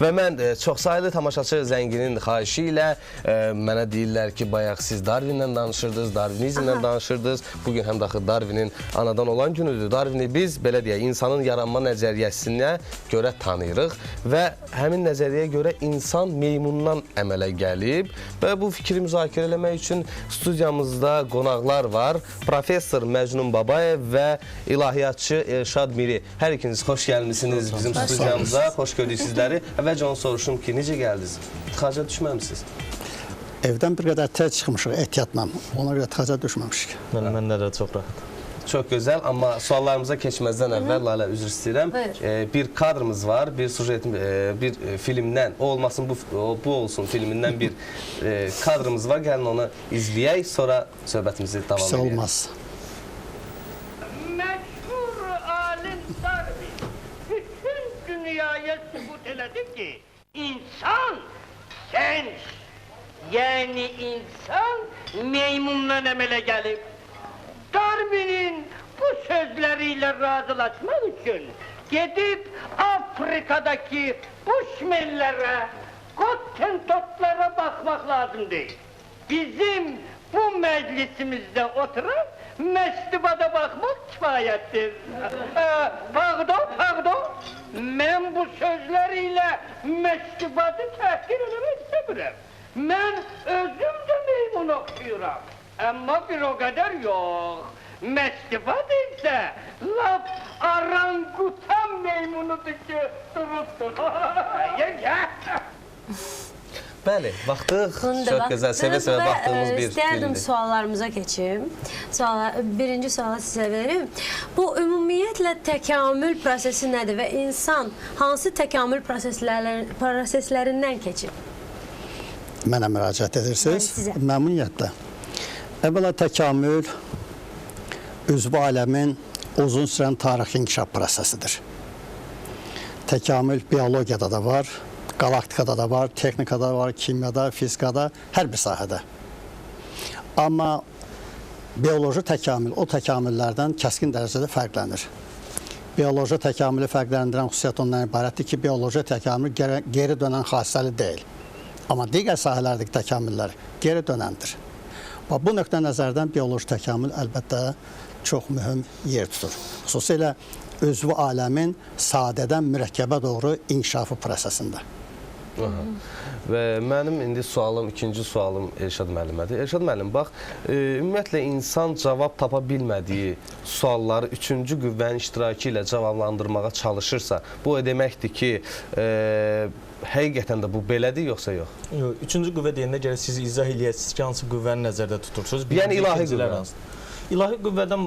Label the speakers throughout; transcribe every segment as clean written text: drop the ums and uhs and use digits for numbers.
Speaker 1: Və mən çoxsaylı tamaşaçı Zənginin xahişi ilə mənə deyirlər ki, bayaq siz Darwinlə danışırdınız, Darwinizmlə danışırdınız. Bugün həm daxil Darwinin anadan olan günüdür. Darwini biz, belə deyək, insanın yaranma nəzəriyyəsinə görə tanıyırıq və həmin nəzəriyyəyə görə insan meymundan əmələ gəlib və bu fikri müzakirə eləmək üçün studiyamızda qonaqlar var. Professor Məcnun Babayev və ilahiyyatçı Elşad Miri. Hər ikiniz xoş gəlmişsiniz bizim studiyamıza. Xoş gördük sizləri. Əvvəlcə onu soruşum ki, necə gəldiniz? Tıxaca düşməmisiniz?
Speaker 2: Evdən bir qədər tez çıxmışıq ehtiyatla. Ona görə tıxaca düşməmişik.
Speaker 3: Məndə də çox rahat.
Speaker 1: Çox gözəl, amma suallarımıza keçməzdən əvvəl Lalə üzr istəyirəm. Bir kadrımız var, bir sujet, bir filmdən, o olmasın bu olsun filmindən bir kadrımız var. Gəlin onu izləyək, sonra söhbətimizi davam edək.
Speaker 2: Pis olmaz.
Speaker 4: Məşhur alim Darwin bütün dünyaya sübut elədi ki, insan sens, yəni insan meymundan əmələ gəlib. Darwin'in bu sözleriyle razılaşmak için gidip Afrika'daki bushmenlere, Hottentotlara bakmak lazım değil. Bizim bu meclisimizde oturan mektubada bakmak kifayettir. Pardon. Ben bu sözleriyle mektubatı tehkir etmek istemiyorum. Ben özüm de meymun okuyuram. Ama bir o kadar yok. Mektubat ise laf arangutan meymunudur ki duruptur.
Speaker 1: Bəli, baxdıq. Çox gözəl, sevə-sevə baxdığımız bir
Speaker 5: İstərdim
Speaker 1: filmdir.
Speaker 5: suallarımıza keçim. Birinci sualı sizə verim. Bu ümumiyyətlə təkamül prosesi nədir və insan hansı təkamül proseslərindən keçib?
Speaker 2: Mənə müraciət edirsiniz.
Speaker 5: Sizə.
Speaker 2: Məmnuniyyətlə. Əvvəla təkamül üzvü aləmin uzun sürən tarixi inkişaf prosesidir. Təkamül biologiyada da var, qalaktikada da var, texnikada da var, kimyada, fizikada, hər bir sahədə. Amma bioloji təkamül o təkamüllərdən kəskin dərəcədə fərqlənir. Bioloji təkamülü fərqləndirən xüsusiyyət ondan ibarətdir ki, bioloji təkamül geri dönən xassəli deyil. Amma digər sahələrdəki təkamüllər geri dönəndir. Bu nöqtə nəzərdən bioloji təkamül əlbəttə çox mühüm yer tutur. Xüsusilə üzvü aləmin sadədən mürəkkəbə doğru inkişafı prosesində.
Speaker 1: Və mənim indi sualım, ikinci sualım Elşad müəllimədir. Elşad müəllim, bax, ümumiyyətlə insan cavab tapa bilmədiyi sualları üçüncü qüvvənin iştirakı ilə cavablandırmağa çalışırsa, bu o deməkdir ki, həqiqətən də bu belədir, yoxsa yox?
Speaker 3: Yox, üçüncü qüvvə deyəndə gərək siz izah eləyəsiniz ki, hansı qüvvəni nəzərdə tutursunuz?
Speaker 1: Yəni ilahi qüvvə.
Speaker 3: İlahi qüvvədən,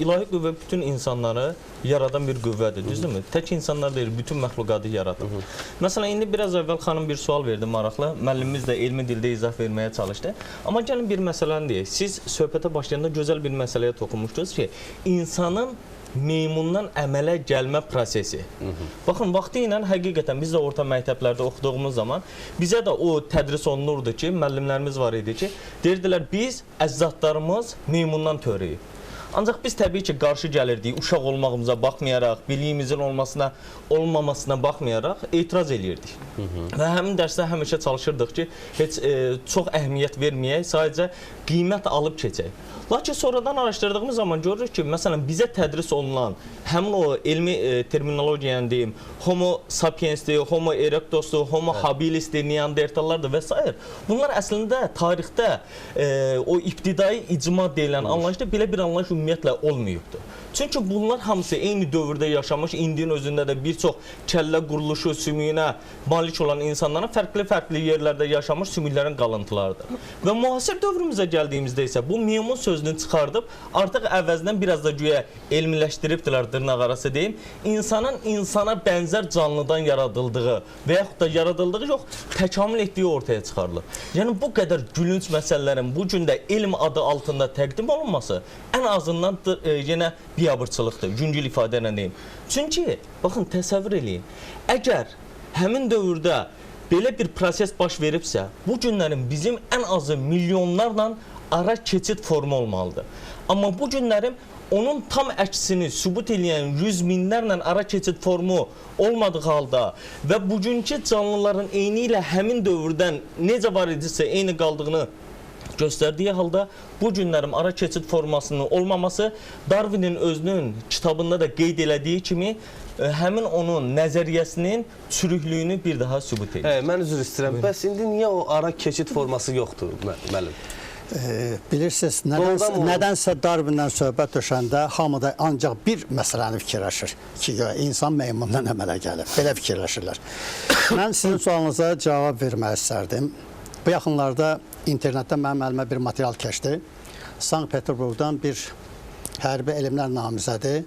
Speaker 3: ilahi qüvvə bütün insanları yaradan bir qüvvədir, düzdürmü? Tək insanlar deyil, bütün məxluqatı yaradır. Məsələn, indi biraz əvvəl xanım bir sual verdi maraqlı, müəllimimiz də elmi dildə izah verməyə çalışdı. Amma gəlin bir məsələni deyək, siz söhbətə başlayanda gözəl bir məsələyə toxunmuşdunuz ki, insanın meymundan əmələ gəlmə prosesi. Baxın, vaxtı ilə həqiqətən biz də orta məktəblərdə oxuduğumuz zaman bizə də o tədris olunurdu ki, müəllimlərimiz var idi ki, deyirdilər biz əzzatlarımız meymundan törəyib. Ancaq biz təbii ki, qarşı gəlirdik, uşaq olmağımıza baxmayaraq, biliyimizin olmamasına baxmayaraq etiraz eləyirdik. Və həmin dərsdə həmişə çalışırdıq ki, heç çox əhəmiyyət verməyək, sadəcə qiymət alıb keçək. Lakin sonradan araşdırdığımız zaman görürük ki, məsələn, bizə tədris olunan həmin o elmi terminologiyanı deyim, homo sapiensdir, homo erectusdur, homo habilisdir, neandertallardır və s. Bunlar əslində tarixdə o ibtidai icma deyilən anlayışda belə bir anlayış ümumiyyətlə olmayıbdır. Çünki bunlar hamısı eyni dövrdə yaşamış, indinin özündə də bir çox kəllə quruluşu, sümüyünə malik olan insanların fərqli yerlərdə yaşamış sümüklərin qalıntılarıdır. Və müasir dövrümüzə gəldiyimizdə isə bu meymun sözünü çıxardıb, artıq əvəzindən biraz da güya elmiləşdiribdilər, dırnaq arası deyim, insanın insana bənzər canlıdan yaradıldığı və yaxud da yaradıldığı yox, təkamül etdiyi ortaya çıxarılır. Yəni bu qədər gülünc məsələlərin bu gün də elm adı altında təqdim olunması ən azından yenə biabırçılıqdır, yüngül ifadə ilə deyim. Çünki, baxın, təsəvvür eləyin, əgər həmin dövrdə belə bir proses baş veribsə, bu günlərin bizim ən azı milyonlarla ara keçid formu olmalıdır. Amma bu günlərin onun tam əksini sübut edən yüz minlərlə ara keçid formu olmadığı halda və bugünkü canlıların eyni ilə həmin dövrdən necə var idisə eyni qaldığını göstərdiyi halda bu günlərim ara keçid formasının olmaması Darwinin özünün kitabında da qeyd elədiyi kimi həmin onun nəzəriyyəsinin çürüklüyünü bir daha sübut edir.
Speaker 1: Mən üzr istəyirəm. Bəs indi niyə o ara keçid forması yoxdur müəllim?
Speaker 2: Bilirsiniz, nədənsə Darwindən söhbət düşəndə hamıda ancaq bir məsələni fikirləşir ki, insan meymundan əmələ gəlir. Belə fikirləşirlər. Mən sizin sualınıza cavab vermək istərdim. Bu yaxınlarda internetdə mənim əlimə bir material keçdi. Sankt-Peterburqdan bir hərbi elmlər namizədi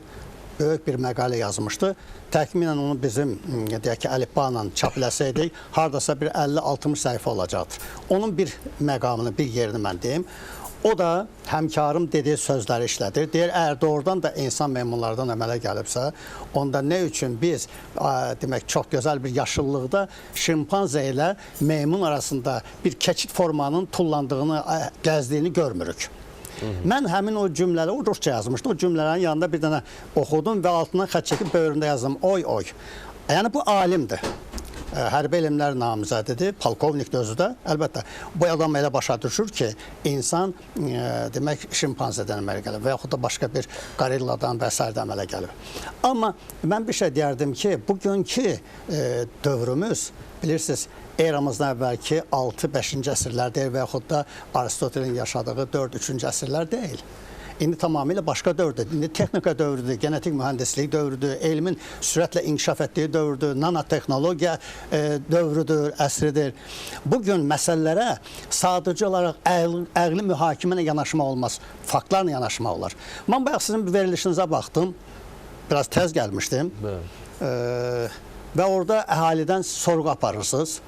Speaker 2: böyük bir məqalə yazmışdı. Təxminən onu bizim deyək ki, əlifba ilə çapləsəydik, hardasa bir 50-60 səhifə olacaqdır. Onun bir məqamını, bir yerini mən deyim. O da həmkarım dediyi sözləri işlədir. Deyir, əgər doğrudan da insan meymunlardan əmələ gəlibsə, onda nə üçün biz demək çox gözəl bir yaşıllıqda şimpanze ilə meymun arasında bir keçid formanın tullandığını, gəzdiyini görmürük. Mən həmin o cümlələri, o rusca yazmışdı, o cümlələrin yanında bir dənə oxudum və altından xətt çəkib böyründə yazdım, oy. Yəni bu alimdir. Hərbi elmlər namizədidir, polkovnikdir özü də. Əlbəttə, bu adam elə başa düşür ki, insan demək şimpanzədən əmələ gəlir və yaxud da başqa bir qorilladan və s. əmələ gəlir. Amma mən bir şey deyərdim ki, bugünkü dövrümüz, bilirsiniz, eramızdan əvvəlki 6-5-ci əsrlər deyil və yaxud da Aristotelin yaşadığı 4-3-cü əsrlər deyil. İndi tamamilə başqa dövrdür. İndi texnika dövrüdür, genetik mühəndislik dövrüdür, elmin sürətlə inkişaf etdiyi dövrüdür, nanotexnologiya dövrüdür, əsridir. Bugün məsələlərə sadəcə olaraq əqli mühakimə ilə yanaşma olmaz, faktlarla yanaşma olar. Mən bayaq sizin verilişinizə baxdım, biraz tez gəlmişdim və orada əhalidən sorğu aparırsınız.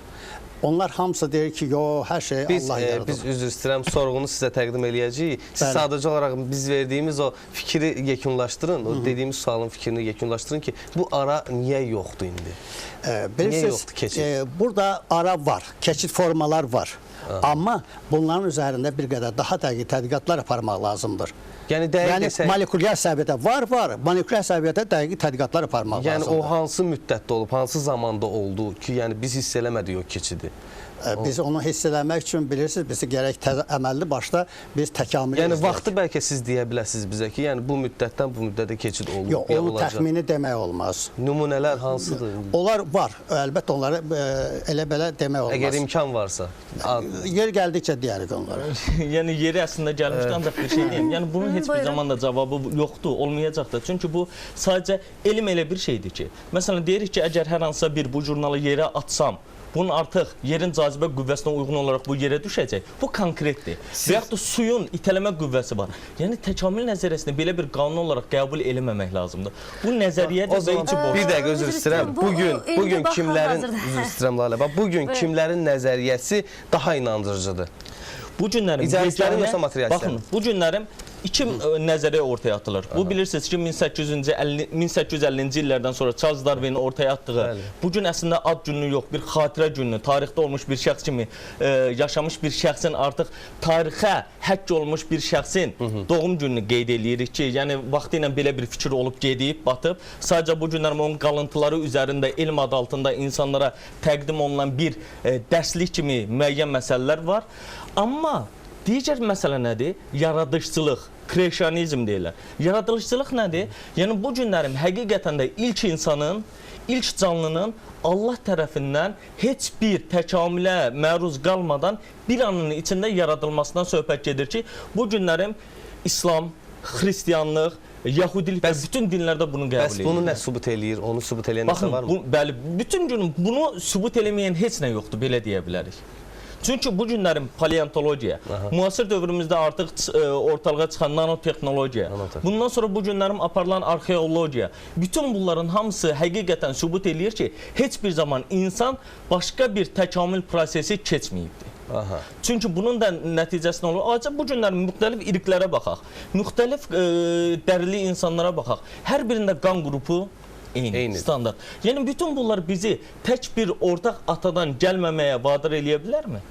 Speaker 2: Onlar hamısı deyir ki, hər şey Allah yaradır.
Speaker 1: Biz üzr istəyirəm, sorğunu sizə təqdim eləyəcəyik. Siz sadəcə olaraq biz verdiyimiz o fikri yekunlaşdırın, o dediyimiz sualın fikrini yekunlaşdırın ki, bu ara niyə yoxdur indi? Niyə yoxdur keçid?
Speaker 2: Burada ara var, keçid formalar var. Amma bunların üzərində bir qədər daha dəqiq tədqiqatlar aparmaq lazımdır.
Speaker 1: Yəni
Speaker 2: molekulyar səviyyədə var, molekulyar səviyyədə dəqiq tədqiqatlar aparmaq lazımdır.
Speaker 1: Yəni o hansı müddətdə olub, hansı zamanda oldu ki, yəni biz hiss eləmədik o keçidi?
Speaker 2: Biz onu hiss eləmək üçün bilirsiniz, bizi gərək əməlli başda biz təkamülü
Speaker 1: yəni vaxtı bəlkə siz deyə biləsiniz bizə ki, yəni bu müddətdən bu müddətə keçid olub.
Speaker 2: Yox, onu təxmini demək olmaz.
Speaker 1: Nümunələr hansıdır?
Speaker 2: Onlar var, əlbəttə onları elə-belə demək olmaz.
Speaker 1: Əgər imkan varsa.
Speaker 2: Yer gəldikcə deyərik onları.
Speaker 3: Yəni yeri əslində gəlmişdən ancaq bir şey deyim. Yəni bunun heç bir zaman da cavabı yoxdur, olmayacaq da. Çünki bu sadəcə elm elə bir şeydir ki, məsələn deyirik ki, əgər hər hansısa bir bu jurnalı yerə atsam, bunun artıq yerin cazibə qüvvəsinə uyğun olaraq bu yerə düşəcək. Bu konkretdir. Və yaxud da suyun itələmə qüvvəsi var. Yəni təkamül nəzəriyyəsini belə bir qanun olaraq qəbul eləməmək lazımdır. Bu nəzəriyyədir və içi boş.
Speaker 1: Bir dəqiqə üzr istəyirəm. Bugün kimlərin üzr istəyirəm Lalə. Bugün kimlərin nəzəriyyəsi daha inandırıcıdır?
Speaker 3: Bu günlərim
Speaker 1: icazələrin yoxsa materialistlərin?
Speaker 3: Baxın, bu günlərim iki nəzəriyyə ortaya atılır. Bu bilirsiniz ki, 1850-ci illərdən sonra Charles Darwinin ortaya atdığı bu gün əslində ad günü yox, bir xatirə günü, tarixdə olmuş bir şəxs kimi yaşamış bir şəxsin artıq tarixə həkk olmuş bir şəxsin doğum gününü qeyd eləyirik ki, yəni vaxtı ilə belə bir fikir olub gedib, batıb. Sadəcə bu günlərim onun qalıntıları üzərində elm adı altında insanlara təqdim olunan bir dərslik kimi müəyyən məsələlər var. Amma digər məsələ nədir? Yaradışçılıq, kreasionizm deyirlər. Yaradışçılıq nədir? Yəni bu günlərim həqiqətən də ilk insanın, ilk canlının Allah tərəfindən heç bir təkamülə məruz qalmadan bir anın içində yaradılmasından söhbət gedir ki, bu günlərim İslam, Xristiyanlıq, Yahudilik və bütün dinlərdə bunu qəbul edir.
Speaker 1: Bəs bunu nə sübut eləyir? Onu sübut eləyən nəsə varmı?
Speaker 3: Bəli, bütün gün bunu sübut eləməyən heç nə yoxdur, belə deyə bilərik. Çünki bu günlərin paleontologiya, müasir dövrümüzdə artıq ortalığa çıxan nanotexnologiya, bundan sonra bu günlərin aparılan arxeologiya, bütün bunların hamısı həqiqətən sübut eləyir ki, heç bir zaman insan başqa bir təkamül prosesi keçməyibdir. Çünki bunun da nəticəsi nə olur? Acaba bu günlərin müxtəlif irqlərə baxaq, müxtəlif dərili insanlara baxaq, hər birində qan qrupu eyni, standart. Yəni bütün bunlar bizi tək bir ortaq atadan gəlməməyə vadar eləyə bilərmi?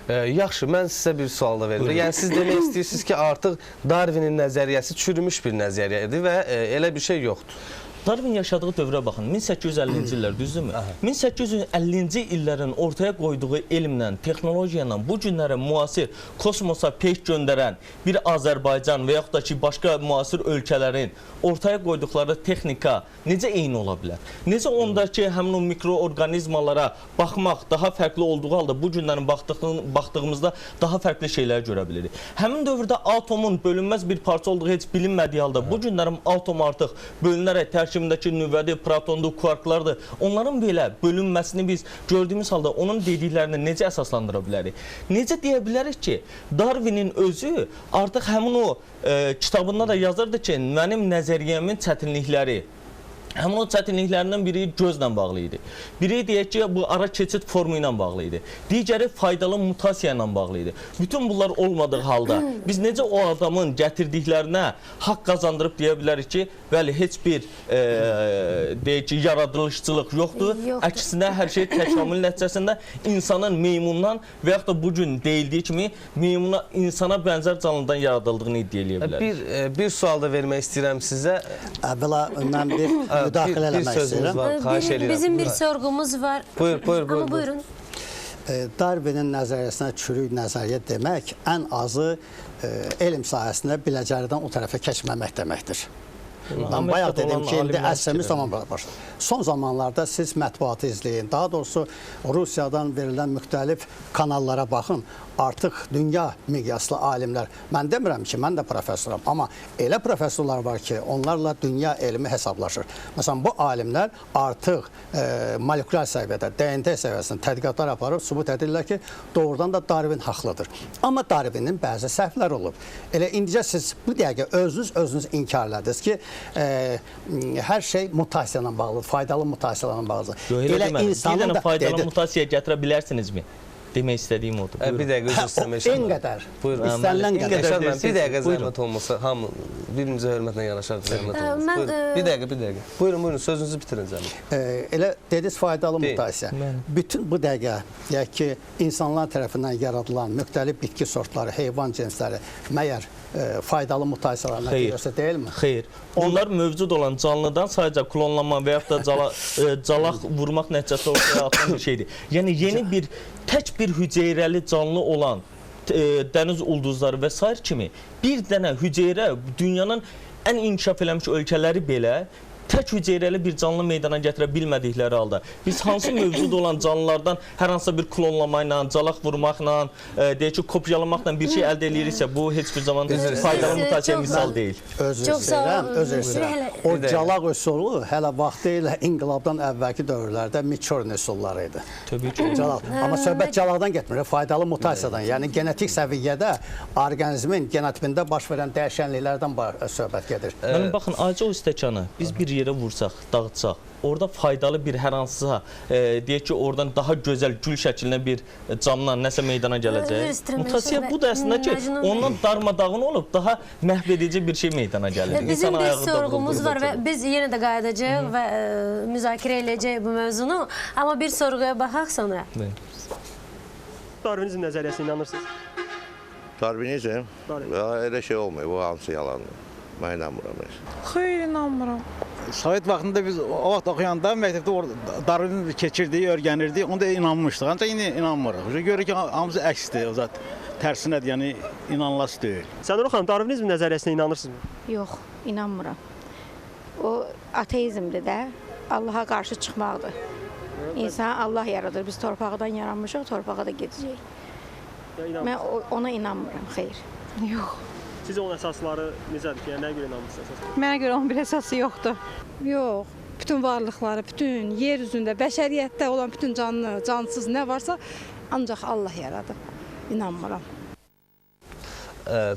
Speaker 1: Yaxşı, mən sizə bir sual da verim. Yəni siz demək istəyirsiniz ki, artıq Darwinin nəzəriyyəsi çürümüş bir nəzəriyyədir və elə bir şey yoxdur.
Speaker 3: Darwin yaşadığı dövrə baxın, 1850-ci illər, düzdürmü? 1850-ci illərin ortaya qoyduğu elmlə, texnologiya ilə bu günlərə müasir kosmosa peyk göndərən bir Azərbaycan və yaxud da ki, başqa müasir ölkələrin ortaya qoyduqları texnika necə eyni ola bilər? Necə ondakı həmin o mikroorqanizmalara baxmaq daha fərqli olduğu halda bu günlərin baxdığımızda daha fərqli şeylər görə bilirik? Həmin dövrdə atomun bölünməz bir parça olduğu heç bilinmədiyi halda bu günlərin atom artıq bölünərək tərkibindəki nüvədir, protondur, kuarklardır. Onların belə bölünməsini biz gördüyümüz halda onun dediklərini necə əsaslandıra bilərik? Necə deyə bilərik ki, Darwinin özü artıq həmin o kitabında da yazırdı ki, mənim nəzəriyyəmin çətinlikləri, həmin o çətinliklərindən biri gözlə bağlı idi. Biri deyək ki, bu ara keçid formu ilə bağlı idi. Digəri faydalı mutasiya ilə bağlı idi. Bütün bunlar olmadığı halda biz necə o adamın gətirdiklərinə haqq qazandırıb deyə bilərik ki, bəli, heç bir deyək ki, yaradılışçılıq yoxdur. Əksinə hər şey təkamül nəticəsində insanın meymundan və yaxud da bugün deyildiyi kimi meymuna, insana bənzər canlıdan yaradıldığını iddia edə bilərik.
Speaker 1: Bir sual da vermək istəyirəm sizə.
Speaker 2: Əvvəla mən bir müdaxilə eləmək istəyirəm.
Speaker 5: Bizim bir sorğumuz var.
Speaker 1: Buyur.
Speaker 5: Buyurun.
Speaker 2: Darwinin nəzəriyyəsinə çürük nəzəriyyə demək ən azı elm sahəsində biləcəridən o tərəfə keçməmək deməkdir. Mən bayaq dedim ki, indi əsrimiz tamam başladı. Son zamanlarda siz mətbuatı izləyin. Daha doğrusu Rusiyadan verilən müxtəlif kanallara baxın. Artıq dünya miqyaslı alimlər, mən demirəm ki, mən də professoram, amma elə professorlar var ki, onlarla dünya elmi hesablaşır. Məsələn, bu alimlər artıq molekulyar səviyyədə, DNT səviyyəsində tədqiqatlar aparıb, sübut edirlər ki, doğrudan da Darwin haqlıdır. Amma Darwinin bəzi səhvlər olub. Elə indicə siz bu dəqiqə özünüz inkar elədiniz ki, hər şey mutasiya ilə bağlıdır, faydalı mutasiyalarla bağlıdır.
Speaker 3: Elə insanın da faydalı mutasiya gətirə bilərsinizmi? Demək istədiyim odur.
Speaker 1: Bir dəqiqə üzr istəmək istəyirəm.
Speaker 2: En qədər.
Speaker 1: Buyurun.
Speaker 2: İstənilən qədər.
Speaker 1: Bir dəqiqə zəhmət olmasa, hamı bir-birimizə hörmətlə yanaşar, zəhmət olmasa. Bir dəqiqə. Buyurun, sözünüzü bitirin zəhmət.
Speaker 2: Elə dediniz faydalı mutasiya. Bütün bu dəqiqə, deyək ki, insanlar tərəfindən yaradılan müxtəlif bitki sortları, heyvan cinsləri məyər faydalı mutasiyalar nəticəsi deyilmi?
Speaker 3: Xeyr. Onlar mövcud olan canlıdan sadəcə klonlanma və yaxud da calaq vurmaq nəticəsi ortaya atılan bir şeydir. Yəni yeni bir tək bir hüceyrəli canlı olan dəniz ulduzları və s. kimi bir dənə hüceyrə dünyanın ən inkişaf eləmiş ölkələri belə tək hüceyrəli bir canlı meydana gətirə bilmədikləri halda biz hansı mövcud olan canlılardan hər hansısa bir klonlama ilə, calaq vurmaqla, deyək ki, kopyalamaqla bir şey əldə ediriksə, bu heç bir zaman faydalı mutasiya misal deyil.
Speaker 2: Özür istəyirəm. O calaq üsulu hələ vaxtı ilə inqilabdan əvvəlki dövrlərdə Miçorn üsulları idi.
Speaker 3: Təbii ki.
Speaker 2: Amma söhbət calaqdan getmir, faydalı mutasiyadan. Yəni genetik səviyyədə orqanizmin genotipində baş verən dəyişənliklərdən söhbət gedir.
Speaker 3: Mənim baxın, acı o stəkanı biz bir yerə vursaq, dağıtsaq, orada faydalı bir hər hansısa, deyək ki, oradan daha gözəl gül şəklinə bir canlı nəsə meydana gələcək. Mutasiya bu da əslində ki, ondan darmadağın olub, daha məhv edici bir şey meydana gəlir.
Speaker 5: Bizim bir sorğumuz var və biz yenə də qayıdacağıq və müzakirə edəcəyik bu mövzunu. Amma bir sorğuya baxaq sonra.
Speaker 6: Darwinizm nəzəriyyəsinə inanırsınız?
Speaker 7: Darwinizm? Elə şey olmuyor, bu hamısı yalandır. Mən inanmıram.
Speaker 8: Xeyr, inanmıram.
Speaker 9: Sovet vaxtında biz o vaxt oxuyanda məktəbdə Darwinin keçirdiyi, öyrənirdik, onda inanmışdıq. Ancaq indi inanmırıq. Görürük ki, hamısı əksdir, o zat tərsinədir, yəni inanılası deyil.
Speaker 6: Sənur xanım, Darwinizm nəzəriyyəsinə inanırsınızmı?
Speaker 8: Yox, inanmıram. O ateizmdir də, Allaha qarşı çıxmaqdır. İnsan Allah yaradır, biz torpaqdan yaranmışıq, torpağa da gedəcəyik. Mən ona inanmıram, xeyr. Yox.
Speaker 6: Sizə onun əsasları necədir ki, nəyə görə inanmırsınız?
Speaker 8: Mənə görə onun bir əsası yoxdur.
Speaker 10: Yox, bütün varlıqları, bütün yer üzündə, bəşəriyyətdə olan bütün canlı, cansız nə varsa ancaq Allah yaradıb. İnanmıram.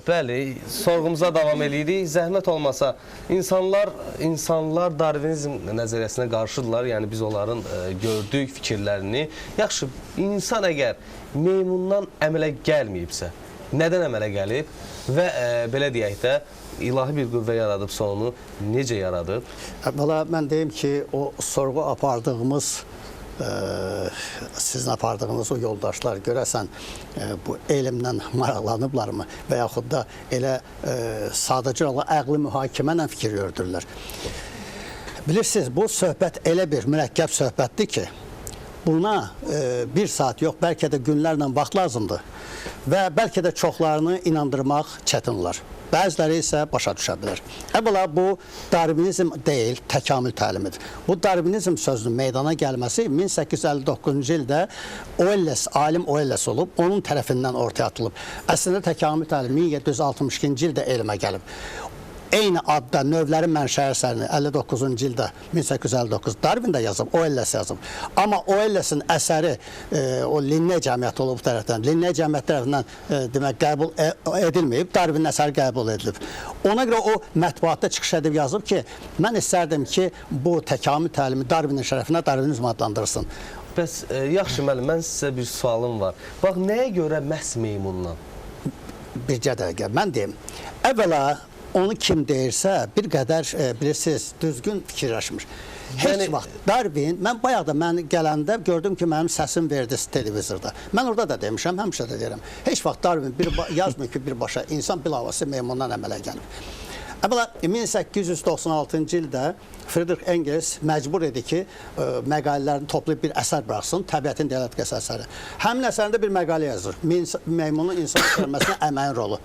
Speaker 1: Bəli, sorğumuza davam edirik. Zəhmət olmasa, insanlar Darwinizm nəzəriyyəsinə qarşıdırlar. Yəni biz onların gördük fikirlərini. Yaxşı, insan əgər meymundan əmələ gəlməyibsə, nədən əmələ gəlib və belə deyək də ilahi bir qüvvə yaradıbsa onu necə yaradıb?
Speaker 2: Əvvəla mən deyim ki, o sorğu apardığımız sizin apardığınız o yoldaşlar görəsən bu elmlə maraqlanıblarmı və yaxud da elə sadəcə olaraq əqli mühakimə ilə fikir yürüdürlər. Bilirsiniz, bu söhbət elə bir mürəkkəb söhbətdir ki, buna bir saat yox, bəlkə də günlərlə vaxt lazımdır və bəlkə də çoxlarını inandırmaq çətin olar. Bəziləri isə başa düşə bilər. Əvvəla bu Darvinizm deyil, təkamül təlimidir. Bu Darvinizm sözünün meydana gəlməsi 1859-cu ildə alim Oelles olub, onun tərəfindən ortaya atılıb. Əslində təkamül təlimi 1762-ci ildə elmə gəlib. Eyni adda növlərin mənşəyi əsərini 59-cu ildə 1859 Darwin də yazıb, Oelles yazıb. Amma Oelles'in əsəri o Linne cəmiyyəti olub tərəfdən, Linne cəmiyyət tərəfindən demək qəbul edilməyib, Darwin əsəri qəbul edilib. Ona görə o mətbuatda çıxış edib yazıb ki, mən istərdim ki, bu təkamül təlimi Darwinin şərəfinə Darwinizm adlandırsın.
Speaker 1: Bəs yaxşı müəllim, mən sizə bir sualım var. Bax, nəyə görə məhz meymundan?
Speaker 2: Bircə dəqiqə, mən deyim. Əvvəla onu kim deyirsə, bir qədər bilirsiniz, düzgün fikirləşmir. Heç vaxt Darwin, mən bayaq da gələndə gördüm ki, mənim səsim verdi televizorda. Mən orada da demişəm, həmişə də deyirəm. Heç vaxt Darwin yazmıyor ki, birbaşa insan bilavası meymundan əmələ gəlib. Əvvəla 1896-cı ildə Friedrich Engels məcbur idi ki, məqalələrini toplayıb bir əsər buraxsın, təbiətin dialektikası əsəri. Həmin əsərində bir məqalə yazır. Meymunun insan görməsində əməyin rolu.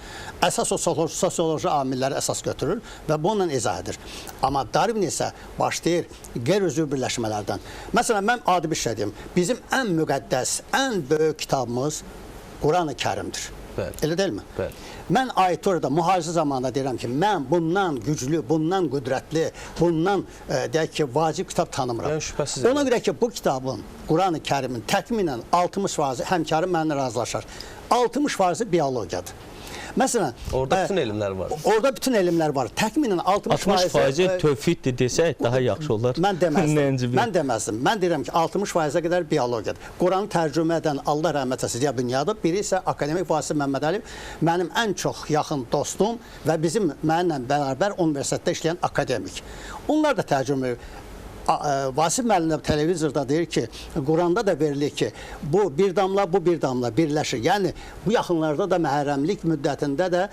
Speaker 2: Əsas o sosioloji amilləri əsas götürür və bununla izah edir. Amma Darwin isə başlayır qeyri-üzvü birləşmələrdən. Məsələn, mən adi bir şey deyim. Bizim ən müqəddəs, ən böyük kitabımız Quran-ı Kərimdir. Elə deyilmi? Mən Aytorada müharisə zamanında deyirəm ki, mən bundan güclü, bundan qüdrətli, bundan deyək ki, vacib kitab tanımıram. Ona görə ki, bu kitabın, Quran-ı Kərimin təxminən 60% həmkarım mənimlə razılaşar. 60% biologiyadır. Məsələn,
Speaker 1: orada bütün elmlər var.
Speaker 2: Orada bütün elmlər var. Təxminən
Speaker 3: 60% tövhiddir desək daha yaxşı olar.
Speaker 2: Mən deməzdim. Mən deyirəm ki, 60%-ə qədər biologiyadır. Quranı tərcümə edən Allah rəhmət eləsin Ziya Bünyadov, biri isə akademik Vasif Məmmədəliyev, mənim ən çox yaxın dostum və bizim mənimlə bərabər universitetdə işləyən akademik. Onlar da tərcümə edir. Vasif müəllim televizorda deyir ki, Quranda da verilir ki, bu bir damla birləşir. Yəni, bu yaxınlarda da məhərrəmlik müddətində də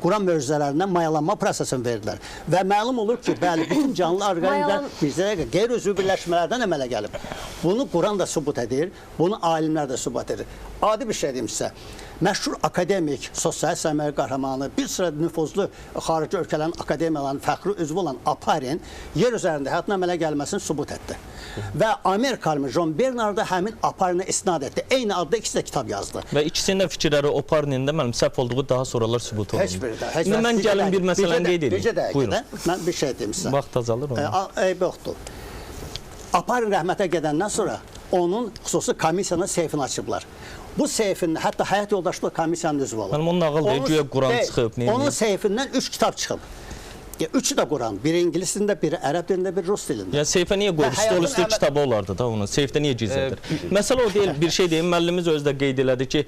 Speaker 2: Quran möcüzələrindən mayalanma prosesini verirlər. Və məlum olur ki, bəli, bütün canlı orqanizmlər qeyri-üzvü birləşmələrdən əmələ gəlib. Bunu Quran da sübut edir, bunu alimlər də sübut edir. Adi bir şey deyim sizə. Məşhur akademik, sosial sərmayə qəhrəmanı, bir sıra nüfuzlu xarici ölkələrin akademiyalarının fəxri üzvü olan Aparin yer üzərində həyatına əmələ gəlməsini sübut etdi. Və Amerikalı John Bernard da həmin Aparinə istinad etdi. Eyni adda ikisi də kitab yazdı.
Speaker 3: Və ikisinin də fikirləri Aparinin də mənim səhv olduğu daha sonralar sübut olundu.
Speaker 2: Heç biri də.
Speaker 3: Mən gəlin bir məsələni qeyd edeyim.
Speaker 2: Bircə dəqiqədə mən bir şey deyim sizə.
Speaker 3: Vaxt azalır onu.
Speaker 2: Eybi yoxdur. Aparin rəhmətə gedəndən sonra onun xüsusi komissiyanın seyfini açıblar. Bu seyfinin, hətta həyat yoldaşlığı komissiyanın üzvü olub.
Speaker 3: Onun nağıl deyil, güya Quran çıxıb.
Speaker 2: Onun seyfindən 3 kitab çıxıb. Üçü də Quran. Biri ingilis dilində, biri ərəb dilində, biri rus dilində.
Speaker 3: Yəni seyfə niyə qoyur? Stol üstü kitabı olardı da onu. Seyfdə niyə gizlədir? Məsələ o deyil, bir şey deyim. Müəllimiz özü də qeyd elədi ki,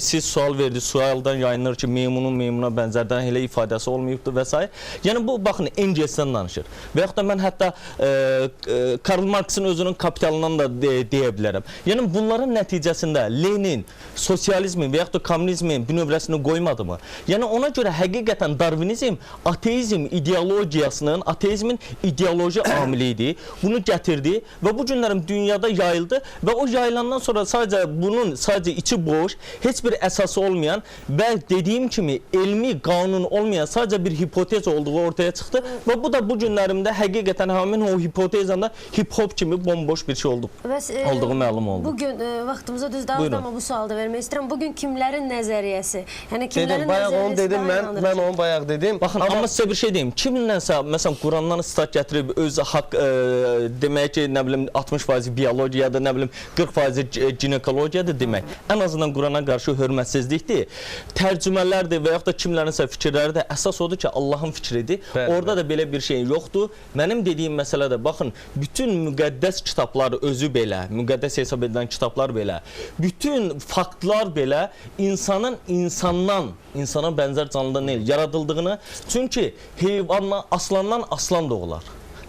Speaker 3: siz sual verdiniz, sualdan yayınır ki, meymunun meymuna bənzərdən elə ifadəsi olmayıbdır və s. Yəni bu, baxın, Engelsdən danışır. Və yaxud da mən hətta Karl Marx'ın özünün kapitalından da deyə bilərəm. Yəni bunların nəticəsində Lenin sosializmin və yaxud da kommunizmin bünövrəsini qoymadı mı? Yəni ona görə həqiqətən Darvinizm, ateizm ideologiyasının, ateizmin ideoloji amili idi. Bunu gətirdi və bu günlərim dünyada yayıldı və o yayılandan sonra sadəcə içi boş, heç bir əsası olmayan və dediyim kimi elmi qanun olmayan sadəcə bir hipotez olduğu ortaya çıxdı və bu da bu günlərimdə həqiqətən həmin o hipotezanda hip-hop kimi bomboş bir şey olduğu məlum oldu.
Speaker 5: Bugün vaxtımıza düz dağıldı, amma bu sualda vermək istəyirəm. Bugün kimlərin nəzəriyyəsi? Yəni kimlərin nəzəriyyəsi daha inandırıcı?
Speaker 1: Mən onu bayaq dedim.
Speaker 3: Baxın, amma sizə bir şey deyim. Kimlənsə, məsələn, Qurandan istat gətirib, öz haqq, demək ki, nə bilim, 60% biologiyadır, nə bilim, 40% ginekologiyadır demək. Ən azından Qurana qarşı hörmətsizlikdir. Tərcümələrdir və yaxud da kimlərinsə fikirləri də əsas odur ki, Allahın fikridir. Orada da belə bir şey yoxdur. Mənim dediyim məsələdə, baxın, bütün müqəddəs kitablar özü belə, müqəddəs hesab edilən kitablar belə, bütün faktlar belə insanın insana bənzər canlıdan yaradıldığını, çünki aslandan aslan doğular.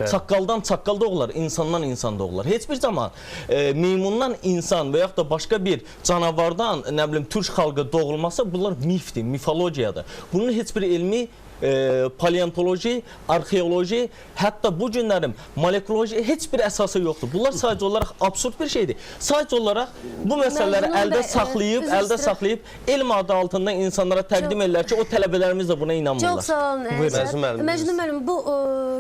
Speaker 3: Çaqqaldan çaqqal doğurlar, insandan insan doğurlar. Heç bir zaman meymundan insan və yaxud da başqa bir canavardan, nə bilim, türk xalqı doğulması bunlar mifdir, mifologiyadır. Bunun heç bir elmi paleontoloji, arxeoloji, hətta bu günlərin molekoloji heç bir əsası yoxdur. Bunlar sadəcə olaraq absurd bir şeydir. Sadəcə olaraq bu məsələləri əldə saxlayıb elm adı altında insanlara təqdim edirlər ki, o tələbələrimiz də buna inanmırlar.
Speaker 5: Çox sağ olun.
Speaker 1: Məcnun
Speaker 5: müəllim, bu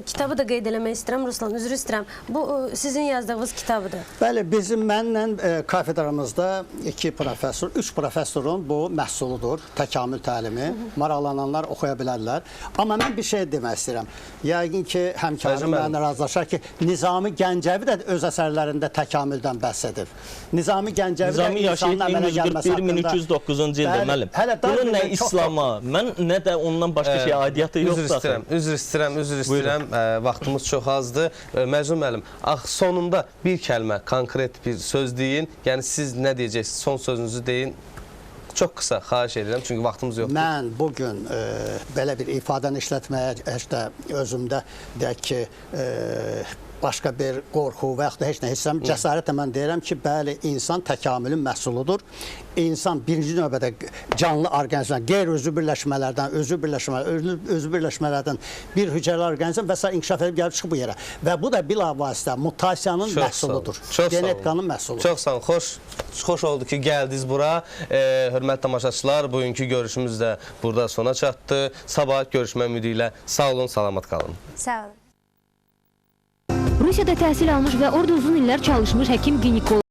Speaker 5: kitabı da qeyd eləmək istəyirəm. Ruslan, üzr istəyirəm. Bu sizin yazdığınız kitabıdır.
Speaker 2: Bəli, bizim mənlə kafedramızda 2 professor, 3 professorun bu məhsuludur. Təkamül təlimi. Maraqlananlar oxuya bilərlər. Amma mən bir şey demək istəyirəm. Yəqin ki, həmkarım mənlə razılaşar ki, Nizami Gəncəvi də öz əsərlərində təkamüldən bəhs edir. Nizami Gəncəvi də insanın əmələ gəlməsi haqqında...
Speaker 3: 1141-1309-cu ildə, müəllim. Bunun nə İslama, mən nə də ondan başqa şey aidiyyatı yoxdur.
Speaker 1: Üzr istəyirəm. Vaxtımız çox azdır. Məcnun müəllim, sonunda bir kəlmə, konkret bir söz deyin. Yəni siz nə deyəcəksiniz? Son sözünüzü deyin. Çox qısa, xahiş edirəm, çünki vaxtımız yoxdur.
Speaker 2: Mən bugün belə bir ifadəni işlətməyə özümdə deyək ki, başqa bir qorxu və yaxud da heç nə hissəm, cəsarətlə mən deyirəm ki, bəli, insan təkamülün məhsuludur. İnsan birinci növbədə canlı orqanizmdən, qeyri-özü birləşmələrdən, özü birləşmələrdən bir hüceyrəli orqanizm və s. inkişaf edib gəlib çıxıb bu yerə. Və bu da bilavasitə mutasiyanın məhsuludur. Genetikanın məhsuludur.
Speaker 1: Çox sağ olun. Xoş oldu ki, gəldiniz bura. Hörmətli tamaşaçılar, bugünkü görüşümüz də burada sona çatdı. Sabah görüşmə ümidi ilə sağ olun, salamat qalın.
Speaker 5: Sağ olun.
Speaker 11: Rusiyada təhsil almış və orada uzun illər çalışmış həkim-ginekolog